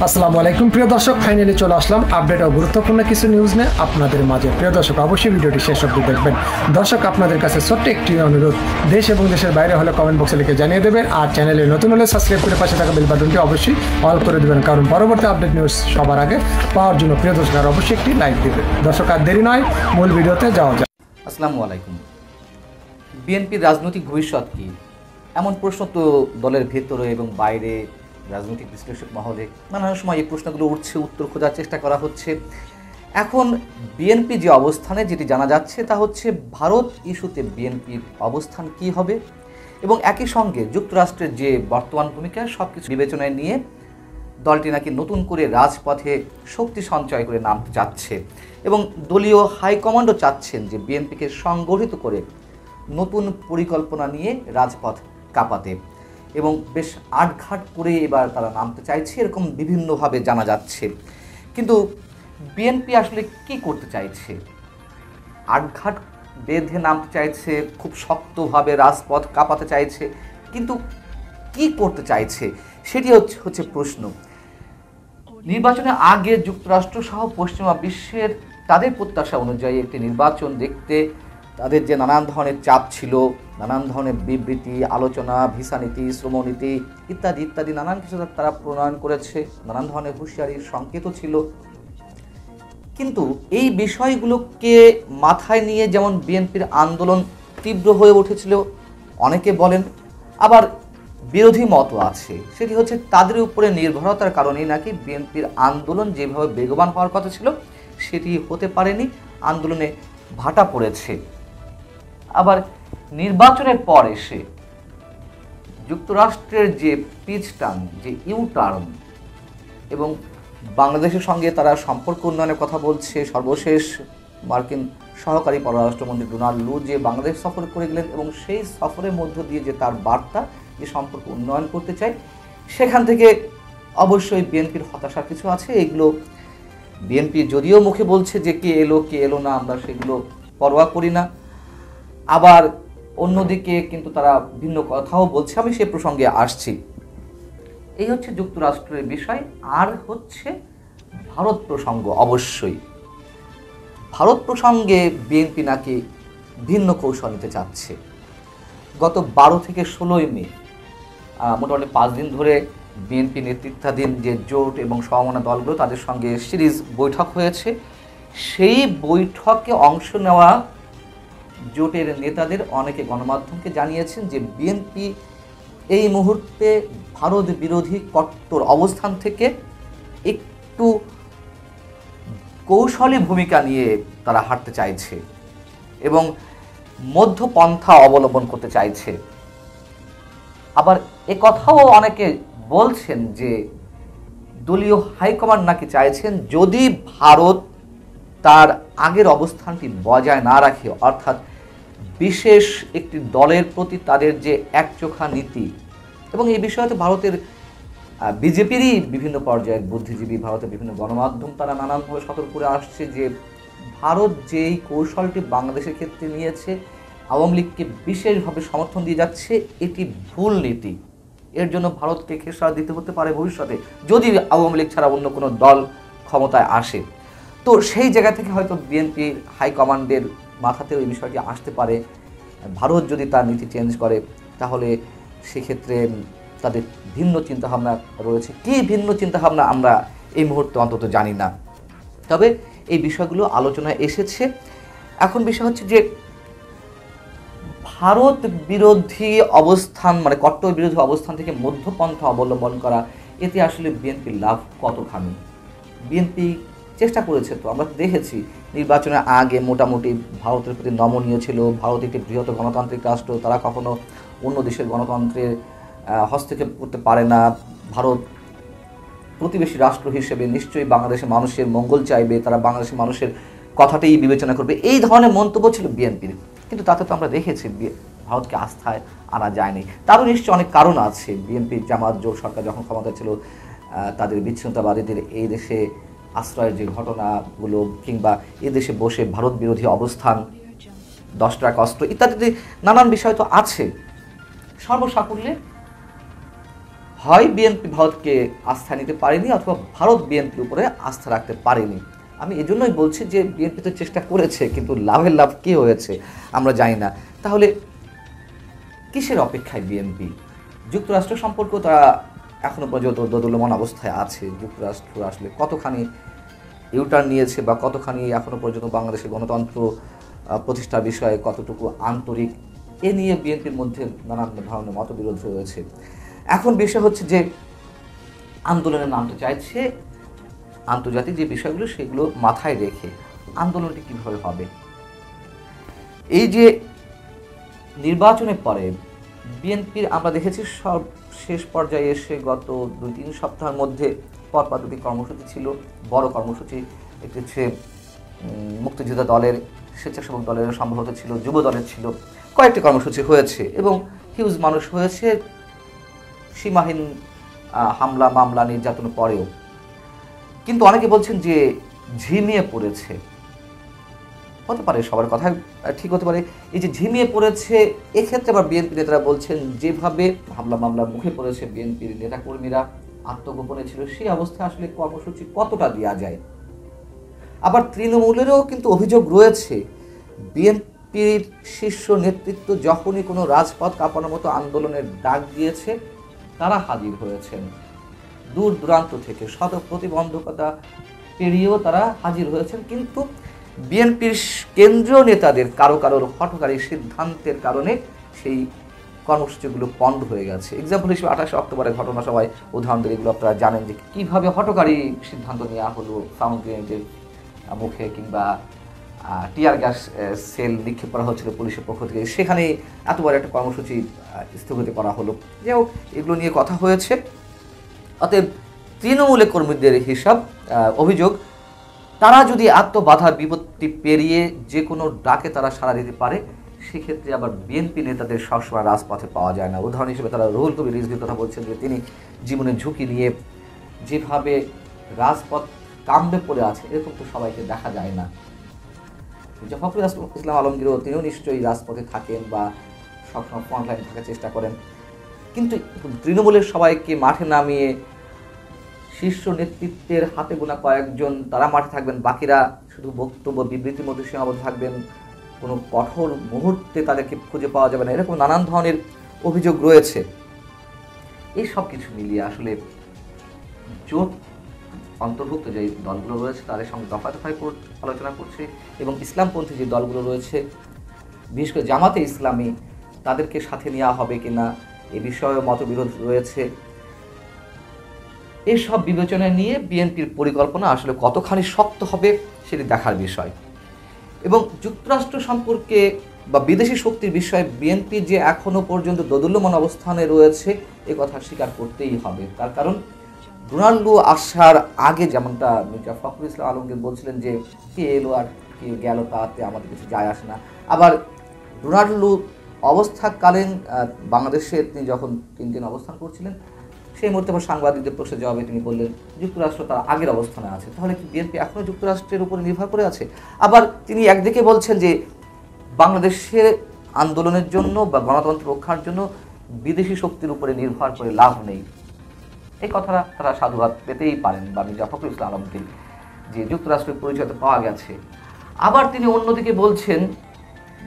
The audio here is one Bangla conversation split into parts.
আসসালামু আলাইকুম প্রিয় দর্শক, ফাইনালি চলে আসলাম আপডেট ও গুরুত্বপূর্ণ কিছু নিউজ নিয়ে আপনাদের মাঝে। প্রিয় দর্শক, অবশ্যই ভিডিওটি শেষ অবধি দেখবেন। দর্শক, আপনাদের কাছে ছোট্ট একটি অনুরোধ, দেশ এবং দেশের বাইরে হলে কমেন্ট বক্সে লিখে জানিয়ে দেবেন, আর চ্যানেলে নতুন হলে সাবস্ক্রাইব করে পাশে থাকা বেল বাটনটি অবশ্যই অল করে দেবেন, কারণ পরবর্তী আপডেট নিউজ সবার আগে পাওয়ার জন্য প্রিয় দর্শক আর অবশ্যই একটি লাইক দেবেন। দর্শক, আর দেরি নয়, মূল ভিডিওতে যাওয়া যাক। আসসালামু আলাইকুম। বিএনপির রাজনৈতিক ভবিষ্যৎ কি, এমন প্রশ্ন তো দলের ভেতরে এবং বাইরে রাজনৈতিক বিশ্লেষক মহলে নানান সময় এই প্রশ্নগুলো উঠছে, উত্তর খোঁজার চেষ্টা করা হচ্ছে। এখন বিএনপি যে অবস্থানে যেটি জানা যাচ্ছে তা হচ্ছে ভারত ইস্যুতে বিএনপির অবস্থান কি হবে, এবং একই সঙ্গে যুক্তরাষ্ট্রের যে বর্তমান ভূমিকা সব কিছু বিবেচনায় নিয়ে দলটি নাকি নতুন করে রাজপথে শক্তি সঞ্চয় করে নামতে যাচ্ছে, এবং দলীয় হাইকমান্ডও চাচ্ছেন যে বিএনপিকে সংগঠিত করে নতুন পরিকল্পনা নিয়ে রাজপথ কাঁপাতে, এবং বেশ আটঘাট করে এবার তারা নামতে চাইছে, এরকম বিভিন্নভাবে জানা যাচ্ছে। কিন্তু বিএনপি আসলে কি করতে চাইছে? আটঘাট বেঁধে নামতে চাইছে, খুব শক্তভাবে রাজপথ কাঁপাতে চাইছে, কিন্তু কি করতে চাইছে সেটি হচ্ছে প্রশ্ন। নির্বাচনের আগে যুক্তরাষ্ট্র সহ পশ্চিমা বিশ্বের তাদের প্রত্যাশা অনুযায়ী একটি নির্বাচন দেখতে তাদের যে নানান ধরনের চাপ ছিল, নানান ধরনের বিবৃতি, আলোচনা, ভিসা নীতি, শ্রমনীতি ইত্যাদি ইত্যাদি নানান কিছু তারা প্রণয়ন করেছে, নানান ধরনের হুঁশিয়ারির সংকেতও ছিল। কিন্তু এই বিষয়গুলোকে মাথায় নিয়ে যেমন বিএনপির আন্দোলন তীব্র হয়ে উঠেছিল অনেকে বলেন, আবার বিরোধী মতও আছে। সেটি হচ্ছে তাদের উপরে নির্ভরতার কারণেই নাকি বিএনপির আন্দোলন যেভাবে বেগবান হওয়ার কথা ছিল সেটি হতে পারেনি, আন্দোলনে ভাটা পড়েছে। আবার নির্বাচনের পর এসে যুক্তরাষ্ট্রের যে পিচ টার্ন, যে ইউটার্ন, এবং বাংলাদেশের সঙ্গে তারা সম্পর্ক উন্নয়নের কথা বলছে। সর্বশেষ মার্কিন সহকারী পররাষ্ট্রমন্ত্রী ডোনাল্ড লু যে বাংলাদেশ সফর করে গেলেন, এবং সেই সফরের মধ্য দিয়ে যে তার বার্তা যে সম্পর্ক উন্নয়ন করতে চায়, সেখান থেকে অবশ্যই বিএনপির হতাশার কিছু আছে। এগুলো বিএনপি যদিও মুখে বলছে যে কে এলো না, আমরা সেগুলো পরোয়া করি না, আবার অন্যদিকে কিন্তু তারা ভিন্ন কথাও বলছে। আমি সে প্রসঙ্গে আসছি। এই হচ্ছে যুক্তরাষ্ট্রের বিষয়। আর হচ্ছে ভারত প্রসঙ্গ। অবশ্যই ভারত প্রসঙ্গে বিএনপি নাকি ভিন্ন কৌশল নিতে চাচ্ছে। গত 12 থেকে 16 মে মোটামুটি 5 দিন ধরে বিএনপি নেতৃত্বাধীন যে জোট এবং সমমনা দলগুলো তাদের সঙ্গে সিরিজ বৈঠক হয়েছে। সেই বৈঠকে অংশ নেওয়া জোটের নেতাদের অনেকে গণমাধ্যমকে জানিয়েছেন যে বিএনপি এই মুহূর্তে ভারত বিরোধী কট্টর অবস্থান থেকে একটু কৌশলী ভূমিকা নিয়ে তারা হাঁটতে চাইছে এবং মধ্যপন্থা অবলম্বন করতে চাইছে। আবার এ কথাও অনেকে বলছেন যে দলীয় হাইকমান্ড নাকি চাইছেন যদি ভারত তার আগের অবস্থানটি বজায় না রাখে, অর্থাৎ বিশেষ একটি দলের প্রতি তাদের যে একচোখা নীতি, এবং এই বিষয়ে তো ভারতের বিজেপিরই বিভিন্ন পর্যায়ের বুদ্ধিজীবী, ভারতের বিভিন্ন গণমাধ্যম তারা নানানভাবে সতর্ক করে আসছে যে ভারত যেই কৌশলটি বাংলাদেশের ক্ষেত্রে নিয়েছে, আওয়ামী লীগকে বিশেষভাবে সমর্থন দিয়ে যাচ্ছে, এটি ভুল নীতি। এর জন্য ভারতকে খেসারত দিতে হতে পারে ভবিষ্যতে যদি আওয়ামী লীগ ছাড়া অন্য কোনো দল ক্ষমতায় আসে। তো সেই জায়গা থেকে হয়তো বিএনপির হাইকমান্ডের মাথাতেও এই বিষয়টি আসতে পারে। ভারত যদি তার নীতি চেঞ্জ করে তাহলে সেক্ষেত্রে তাদের ভিন্ন চিন্তাভাবনা রয়েছে। কী ভিন্ন চিন্তাভাবনা আমরা এই মুহূর্তে অন্তত জানি না, তবে এই বিষয়গুলো আলোচনায় এসেছে। এখন বিষয় হচ্ছে যে ভারত বিরোধী অবস্থান, মানে কট্টর বিরোধী অবস্থান থেকে মধ্যপন্থা অবলম্বন করা, এতে আসলে বিএনপির লাভ কতখানি? বিএনপি চেষ্টা করেছে, তো আমরা দেখেছি নির্বাচনের আগে মোটামুটি ভারতের প্রতি নমনীয় ছিল। ভারত একটি বৃহৎ গণতান্ত্রিক রাষ্ট্র, তারা কখনো অন্য দেশের গণতন্ত্রের হস্তক্ষেপ করতে পারে না। ভারত প্রতিবেশী রাষ্ট্র হিসেবে নিশ্চয়ই বাংলাদেশের মানুষের মঙ্গল চাইবে, তারা বাংলাদেশের মানুষের কথাটাই বিবেচনা করবে, এই ধরনের মন্তব্য ছিল বিএনপির। কিন্তু তাতে তো আমরা দেখেছি ভারতকে আস্থায় আনা যায়নি। তারও নিশ্চয়ই অনেক কারণ আছে। বিএনপির জামাত জোট সরকার যখন ক্ষমতা ছিল, তাদের বিচ্ছিন্নতাবাদীদের এই দেশে আশ্রয়ের যে ঘটনাগুলো, কিংবা এ দেশে বসে ভারত বিরোধী অবস্থান, 10 টাকা অস্ত্র ইত্যাদি নানান বিষয় তো আছে। সর্বসাকুল্যে হয় বিএনপি ভারতকে আস্থা নিতে পারেনি অথবা ভারত বিএনপির উপরে আস্থা রাখতে পারেনি। আমি এজন্যই বলছি যে বিএনপি তো চেষ্টা করেছে, কিন্তু লাভের লাভ কী হয়েছে আমরা জানি না। তাহলে কিসের অপেক্ষায় বিএনপি? যুক্তরাষ্ট্র সম্পর্কেও তারা এখনো পর্যন্ত দোদুল্যমান অবস্থায় আছে। যুক্তরাষ্ট্র আসলে কতখানি ইউটার্ন নিয়েছে বা কতখানি এখনো পর্যন্ত বাংলাদেশের গণতন্ত্র প্রতিষ্ঠার বিষয়ে কতটুকু আন্তরিক, এ নিয়ে বিএনপির মধ্যে নানান ধরনের মতবিরোধ রয়েছে। এখন বিষয় হচ্ছে যে আন্দোলনের নামতে চাইছে আন্তর্জাতিক যে বিষয়গুলো সেগুলো মাথায় রেখে আন্দোলনটি কীভাবে হবে। এই যে নির্বাচনের পরে বিএনপির আমরা দেখেছি সব শেষ পর্যায়ে এসে গত 2-3 সপ্তাহের মধ্যে পরপর দুটি কর্মসূচি ছিল, বড় কর্মসূচি। একটি হচ্ছে মুক্তিযোদ্ধা দলের, স্বেচ্ছাসেবক দলের সম্ভবত ছিল, যুব দলের ছিল, কয়েকটি কর্মসূচি হয়েছে এবং হিউজ মানুষ হয়েছে সীমাহীন হামলা মামলা নির্যাতনের পরেও। কিন্তু অনেকে বলছেন যে ঝিমিয়ে পড়েছে। হতে পারে, সবার কথাই ঠিক হতে পারে। এই যে ঝিমিয়ে পড়েছে, এক্ষেত্রে আবার বিএনপি নেতারা বলছেন যেভাবে হামলা মামলার মুখে পড়েছে বিএনপির নেতাকর্মীরা, আত্মগোপনে ছিল, সেই অবস্থায় আসলে কর্মসূচি কতটা দেওয়া যায়। আবার তৃণমূলেরও কিন্তু অভিযোগ রয়েছে, বিএনপির শীর্ষ নেতৃত্ব যখনই কোনো রাজপথ কাঁপানোর মতো আন্দোলনের ডাক দিয়েছে তারা হাজির হয়েছেন। দূর দূরান্ত থেকে শত প্রতিবন্ধকতা পেরিয়েও তারা হাজির হয়েছেন, কিন্তু বিএনপির কেন্দ্রীয় নেতাদের কারোর হঠকারী সিদ্ধান্তের কারণে সেই কর্মসূচিগুলো বন্ধ হয়ে গেছে। এক্সাম্পল হিসেবে 28 অক্টোবরের ঘটনা সবাই উদাহরণ দিয়ে, এগুলো আপনারা জানেন যে কীভাবে হঠকারী সিদ্ধান্ত নেওয়া হলো, সাউন্ড গ্রেনেডের মুখে কিংবা টিয়ার গ্যাস সেল নিক্ষেপ করা হচ্ছিল পুলিশের পক্ষ থেকে, সেখানে এত বড় একটা কর্মসূচি স্থগিত করা হলো। যাই হোক, এগুলো নিয়ে কথা হয়েছে। অতএব তৃণমূলের কর্মীদের হিসাব অভিযোগ, তারা যদি আত্মবাধা বিপত্তি পেরিয়ে যে কোনো ডাকে তারা সাড়া দিতে পারে, সেক্ষেত্রে আবার বিএনপি নেতাদের সবসময় রাজপথে পাওয়া যায় না। উদাহরণ হিসেবে তারা রুহুল কবির রিজভীর কথা বলছেন যে তিনি জীবনের ঝুঁকি নিয়ে যেভাবে রাজপথ কামড়ে পড়ে আছে, এরকম তো সবাইকে দেখা যায় না। ফখরুল ইসলাম আলমগীরও, তিনিও নিশ্চয়ই রাজপথে থাকেন বা সবসময় ফ্রন্টলাইনে থাকার চেষ্টা করেন, কিন্তু তৃণমূলের সবাইকে মাঠে নামিয়ে শীর্ষ নেতৃত্বের হাতে গোনা কয়েকজন তারা মাঠে থাকবেন, বাকিরা শুধু বক্তব্য বিবৃতির মধ্যে সীমাবদ্ধ থাকবেন, কোনো কঠোর মুহূর্তে তাদেরকে খুঁজে পাওয়া যাবে না, এরকম নানান ধরনের অভিযোগ রয়েছে। এই সব কিছু মিলিয়ে আসলে জোট অন্তর্ভুক্ত যে দলগুলো রয়েছে তাদের সঙ্গে দফায় আলোচনা করছে এবং ইসলামপন্থী যে দলগুলো রয়েছে, বিশেষ করে জামাতে ইসলামী, তাদেরকে সাথে নেওয়া হবে কিনা এ বিষয়ে মতবিরোধ রয়েছে। এসব বিবেচনা নিয়ে বিএনপির পরিকল্পনা আসলে কতখানি শক্ত হবে সেটি দেখার বিষয়। এবং যুক্তরাষ্ট্র সম্পর্কে বা বিদেশি শক্তির বিষয়ে বিএনপি যে এখনো পর্যন্ত দোদুল্যমান অবস্থানে রয়েছে এ কথা স্বীকার করতেই হবে। তার কারণ ডোনাল্ডো আসার আগে যেমনটা মির্জা ফখরুল ইসলাম আলমগীর বলছিলেন যে কে এলো আর কে গেল তাতে আমাদের কিছু যায় আসে না। আবার ডোনাল্ডো অবস্থাকালীন বাংলাদেশে তিনি যখন 3 দিন অবস্থান করছিলেন, সেই মুহূর্তে আবার সাংবাদিকদের প্রশ্নের জবাবে তিনি বললেন যুক্তরাষ্ট্র তার আগের অবস্থানে আছে। তাহলে কি বিএনপি এখনও যুক্তরাষ্ট্রের উপরে নির্ভর করে আছে? আবার তিনি একদিকে বলছেন যে বাংলাদেশের আন্দোলনের জন্য বা গণতন্ত্র রক্ষার জন্য বিদেশি শক্তির উপরে নির্ভর করে লাভ নেই। এই কথাটা তারা সাধুবাদ পেতেই পারেন বা মির্জা ফখরুল ইসলাম আলমগীর, যে যুক্তরাষ্ট্রের পরিচয় পাওয়া গেছে। আবার তিনি অন্যদিকে বলছেন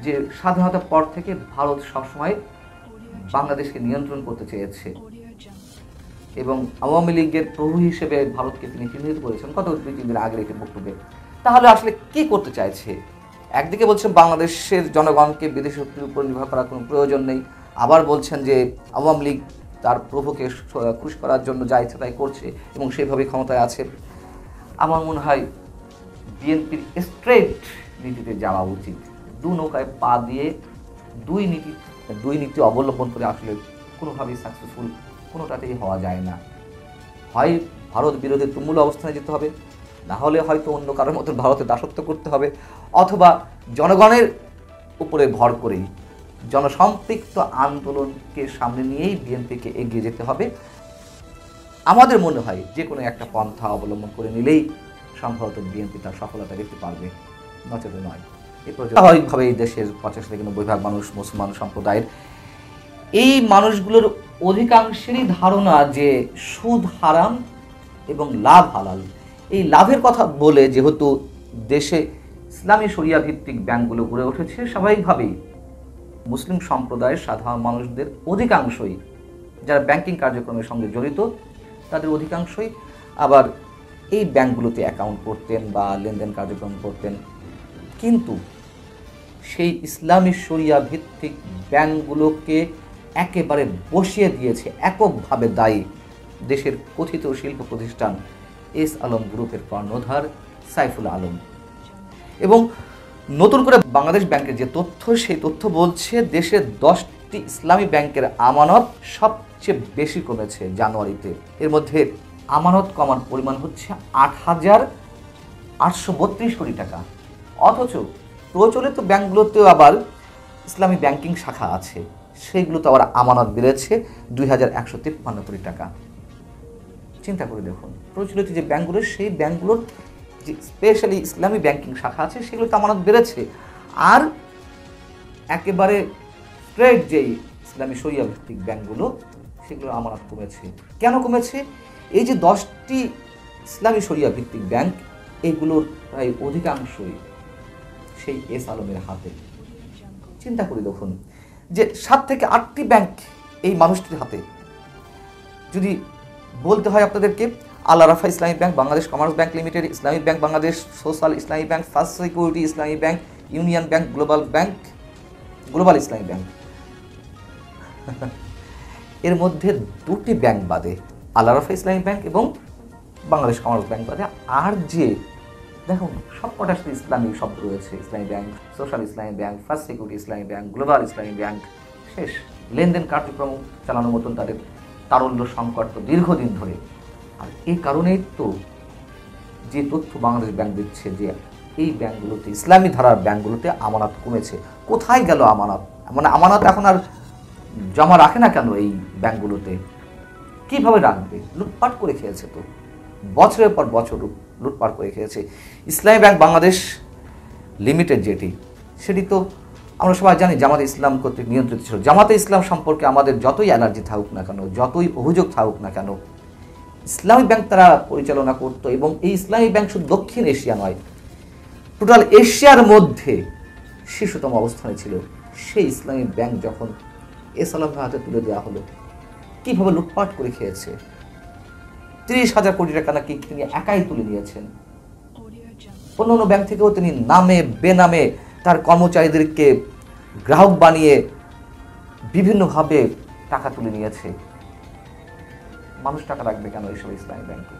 যে স্বাধীনতার পর থেকে ভারত সবসময় বাংলাদেশকে নিয়ন্ত্রণ করতে চেয়েছে এবং আওয়ামী লীগের প্রভু হিসেবে ভারতকে তিনি চিহ্নিত করেছেন গত 2-3 দিন আগের একটি বক্তব্যে। তাহলে আসলে কি করতে চাইছে? একদিকে বলছেন বাংলাদেশের জনগণকে বিদেশি শক্তির উপর নির্ভর করার কোনো প্রয়োজন নেই, আবার বলছেন যে আওয়ামী লীগ তার প্রভুকে খুশি করার জন্য যা ইচ্ছা তাই করছে এবং সেইভাবে ক্ষমতায় আছে। আমার মনে হয় বিএনপির স্ট্রেট নীতিতে যাওয়া উচিত। দু নৌকায় পা দিয়ে দুই নীতি অবলম্বন করে আসলে কোনোভাবেই সাকসেসফুল কোনোটাতেই হওয়া যায় না। হয় ভারত বিরোধী তুমুল অবস্থানে যেতে হবে, না হলে হয়তো অন্য কারোর মতো ভারতের দাসত্ব করতে হবে, অথবা জনগণের উপরে ভর করেই জনসম্পৃক্ত আন্দোলনকে সামনে নিয়েই বিএনপিকে এগিয়ে যেতে হবে। আমাদের মনে হয় যে কোনো একটা পন্থা অবলম্বন করে নিলেই সম্ভবত বিএনপি তার সফলতা দেখতে পারবে, নচেত নয়। স্বাভাবিকভাবে এই দেশের 85 থেকে 90 ভাগ মানুষ মুসলমান সম্প্রদায়ের। এই মানুষগুলোর অধিকাংশেরই ধারণা যে সুদ হারাম এবং লাভ হালাল। এই লাভের কথা বলে যেহেতু দেশে ইসলামী শরিয়া ভিত্তিক ব্যাংকগুলো গড়ে উঠেছে, স্বাভাবিকভাবেই মুসলিম সম্প্রদায়ের সাধারণ মানুষদের অধিকাংশই যারা ব্যাংকিং কার্যক্রমের সঙ্গে জড়িত তাদের অধিকাংশই আবার এই ব্যাংকগুলোতে অ্যাকাউন্ট করতেন বা লেনদেন কার্যক্রম করতেন। কিন্তু সেই ইসলামী শরিয়া ভিত্তিক ব্যাংকগুলোকে একেবারে বসিয়ে দিয়েছে এককভাবে দায়ী দেশের কথিত শিল্প প্রতিষ্ঠান এস আলম গ্রুপের কর্ণধার সাইফুল আলম। এবং নতুন করে বাংলাদেশ ব্যাংকের যে তথ্য, সেই তথ্য বলছে দেশের 10টি ইসলামী ব্যাংকের আমানত সবচেয়ে বেশি কমেছে জানুয়ারিতে। এর মধ্যে আমানত কমার পরিমাণ হচ্ছে 8,832 কোটি টাকা। অথচ প্রচলিত ব্যাংকগুলোতেও আবার ইসলামী ব্যাংকিং শাখা আছে, সেইগুলোতে আবার আমানত বেড়েছে 2,153 কোটি টাকা। চিন্তা করে দেখুন, প্রচলিত যে ব্যাংকগুলো, সেই ব্যাংকগুলোর যে স্পেশালি ইসলামী ব্যাংকিং শাখা আছে সেগুলোতে আমানত বেড়েছে, আর একেবারে স্ট্রেট যেই ইসলামী শরিয়া ভিত্তিক ব্যাংকগুলো সেগুলোর আমানত কমেছে। কেন কমেছে? এই যে 10টি ইসলামী শরিয়া ভিত্তিক ব্যাংক, এগুলোর প্রায় অধিকাংশই সেই এস আলমের হাতে। চিন্তা করে দেখুন যে 7 থেকে 8টি ব্যাংক এই মানুষটির হাতে। যদি বলতে হয় আপনাদেরকে, আল আরাফা ইসলামী bank, Bangladesh commerce bank limited, ইসলামী ব্যাংক বাংলাদেশ, সোশ্যাল ইসলামী ব্যাংক, ফার্স্ট সিকিউরিটি ইসলামী ব্যাংক, ইউনিয়ন ব্যাংক, গ্লোবাল ইসলামী ব্যাংক, এর মধ্যে 2টি ব্যাংক বাদে, আল আরাফা ইসলামী ব্যাংক এবং বাংলাদেশ কমার্স ব্যাংক বাদে, আর যে দেখুন সবকটা ইসলামী শব্দ রয়েছে, ইসলামী ব্যাংক, সোশ্যাল ইসলামী ব্যাংক, ফার্স্ট সিকিউরিটি ইসলামী ব্যাংক, গ্লোবাল ইসলামী ব্যাংক, শেষ। লেনদেন কার্যক্রম চালানোর মতন তাদের তারল্য সংকট তো দীর্ঘদিন ধরে। আর এই কারণেই তো যে তথ্য বাংলাদেশ ব্যাংক দিচ্ছে যে এই ব্যাংকগুলোতে, ইসলামী ধারার ব্যাংকগুলোতে আমানত কমেছে। কোথায় গেল আমানত? মানে আমানত এখন আর জমা রাখে না কেন এই ব্যাংকগুলোতে? কিভাবে রাখবে? লুটপাট করে খেয়েছে তো, বছরের পর বছর লুটপাট করে খেয়েছে। ইসলামী ব্যাংক বাংলাদেশ লিমিটেড যেটি, সেটি তো আমরা সবাই জানি জামাতে ইসলাম কর্তৃক নিয়ন্ত্রিত ছিল। জামাতে ইসলাম সম্পর্কে আমাদের যতই অ্যালার্জি থাকুক না কেন, যতই অভিযোগ থাকুক না কেন, ইসলামী ব্যাংক তারা পরিচালনা করতো। এবং এই ইসলামী ব্যাংক শুধু দক্ষিণ এশিয়া নয়, টোটাল এশিয়ার মধ্যে শীর্ষতম অবস্থানে ছিল। সেই ইসলামী ব্যাংক যখন এস আলমের হাতে তুলে দেওয়া হলো, কীভাবে লুটপাট করে খেয়েছে। 30,000 কোটি টাকা নাকি তিনি একাই তুলে নিয়েছেন। অন্য ব্যাংক থেকেও তিনি নামে বেনামে তার কর্মচারীদেরকে গ্রাহক বানিয়ে বিভিন্নভাবে টাকা তুলে নিয়েছে। মানুষ টাকা রাখবে কেন এইসব ইসলামী ব্যাংকে?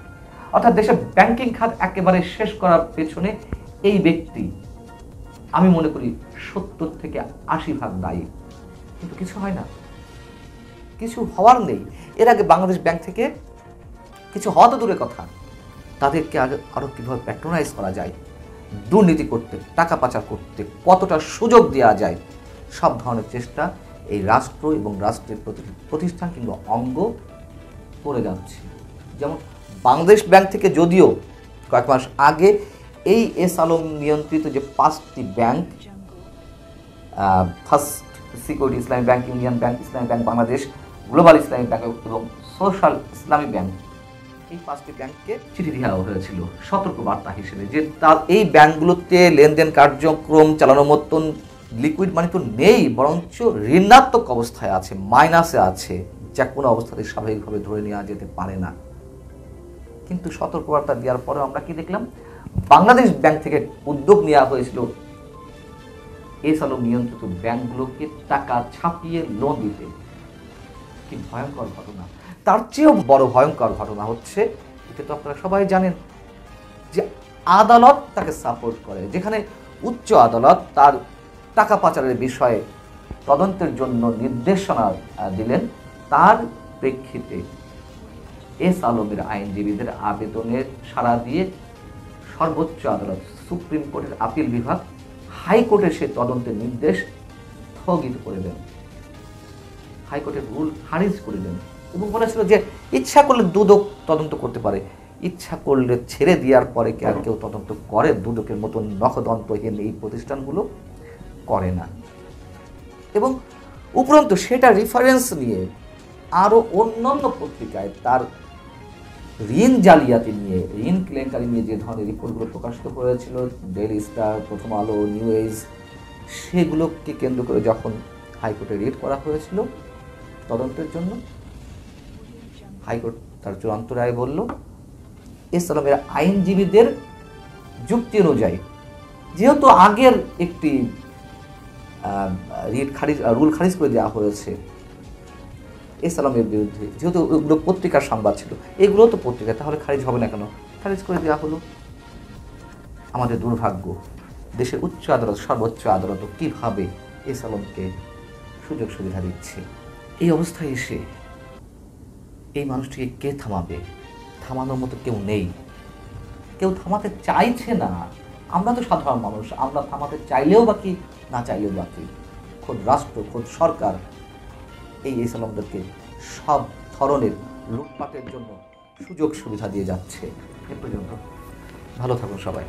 অর্থাৎ দেশের ব্যাংকিং খাত একেবারে শেষ করার পেছনে এই ব্যক্তি, আমি মনে করি 70 থেকে 80% দায়ী। কিন্তু কিছু হয় না, কিছু হওয়ার নেই। এর আগে বাংলাদেশ ব্যাংক থেকে কিছু হওয়া তো দূরের কথা, তাদেরকে আরও কীভাবে প্যাট্রোনাইজ করা যায়, দুর্নীতি করতে, টাকা পাচার করতে কতটা সুযোগ দেওয়া যায়, সব ধরনের চেষ্টা এই রাষ্ট্র এবং রাষ্ট্রের প্রতিষ্ঠান কিংবা অঙ্গ করে যাচ্ছে। যেমন বাংলাদেশ ব্যাংক থেকে যদিও কয়েক মাস আগে এই এস আলম নিয়ন্ত্রিত যে 5টি ব্যাংক, ফার্স্ট সিকিউরিটি ইসলামী ব্যাংক, ইউনিয়ন ব্যাংক, ইসলামী ব্যাংক বাংলাদেশ, গ্লোবাল ইসলামী ব্যাংক এবং সোশ্যাল ইসলামী ব্যাংক, এই 5টি ব্যাংককে চিঠি দেওয়া হয়েছিল সতর্কবার্তা হিসেবে যে তার এই ব্যাংকগুলোতে লেনদেন কার্যক্রম চালানোর মতন লিকুইড মানি তো নেই, বরঞ্চ ঋণাত্মক অবস্থায় আছে, মাইনাসে আছে, যা কোনো অবস্থাতে স্বাভাবিকভাবে ধরে নেওয়া যেতে পারে না। কিন্তু সতর্কবার্তা দেওয়ার পরেও আমরা কি দেখলাম? বাংলাদেশ ব্যাংক থেকে উদ্যোগ নেওয়া হয়েছিল এস আলম নিয়ন্ত্রিত ব্যাংকগুলোকে টাকা ছাপিয়ে লোন দিতে। কি ভয়ঙ্কর ঘটনা! তার চেয়েও বড় ভয়ঙ্কর ঘটনা হচ্ছে, এটা তো আপনারা সবাই জানেন, যে আদালত তাকে সাপোর্ট করে। যেখানে উচ্চ আদালত তার টাকা পাচারের বিষয়ে তদন্তের জন্য নির্দেশনা দিলেন, তার প্রেক্ষিতে এস আলমের আইনজীবীদের আবেদনের সাড়া দিয়ে সর্বোচ্চ আদালত, সুপ্রিম কোর্টের আপিল বিভাগ, হাইকোর্টের সে তদন্তের নির্দেশ স্থগিত করে দেন, হাইকোর্টের রুল খারিজ করে দেন এবং বলেছিল যে ইচ্ছা করলে দুদক তদন্ত করতে পারে, ইচ্ছা করলে ছেড়ে দেওয়ার পরে কি আর কেউ তদন্ত করে? দুদকের মতন নখদন্তহীন এই প্রতিষ্ঠানগুলো করে না। এবং উপরন্তু সেটা রেফারেন্স নিয়ে আরও অন্যান্য পত্রিকায় তার ঋণ জালিয়াতি নিয়ে, ঋণ কেলেঙ্কারি নিয়ে যে ধরনের রিপোর্টগুলো প্রকাশিত হয়েছিল, ডেইলি স্টার, প্রথম আলো, নিউ এজ, সেগুলোকে কেন্দ্র করে যখন হাইকোর্টে রিট করা হয়েছিল তদন্তের জন্য, হাইকোর্ট তার চূড়ান্ত রায় বলল এস আলমের আইনজীবীদের যুক্তি অনুযায়ী, যেহেতু আগের একটি রুল খারিজ করে দেওয়া হয়েছে এস আলমের বিরুদ্ধে, যেহেতু ওগুলো পত্রিকার সংবাদ ছিল, এগুলো তো পত্রিকা, তাহলে খারিজ হবে না কেন? খারিজ করে দেওয়া হলো। আমাদের দুর্ভাগ্য, দেশের উচ্চ আদালত, সর্বোচ্চ আদালত কীভাবে এস আলমকে সুযোগ সুবিধা দিচ্ছে। এই অবস্থায় এসে এই মানুষটিকে কে থামাবে? থামানোর মতো কেউ নেই, কেউ থামাতে চাইছে না। আমরা তো সাধারণ মানুষ, আমরা থামাতে চাইলেও বাকি, না চাইলেও বাকি। খোদ রাষ্ট্র, খোদ সরকার এই এস আলমদেরকে সব ধরনের লুটপাটের জন্য সুযোগ সুবিধা দিয়ে যাচ্ছে। এ পর্যন্ত ভালো থাকুন সবাই।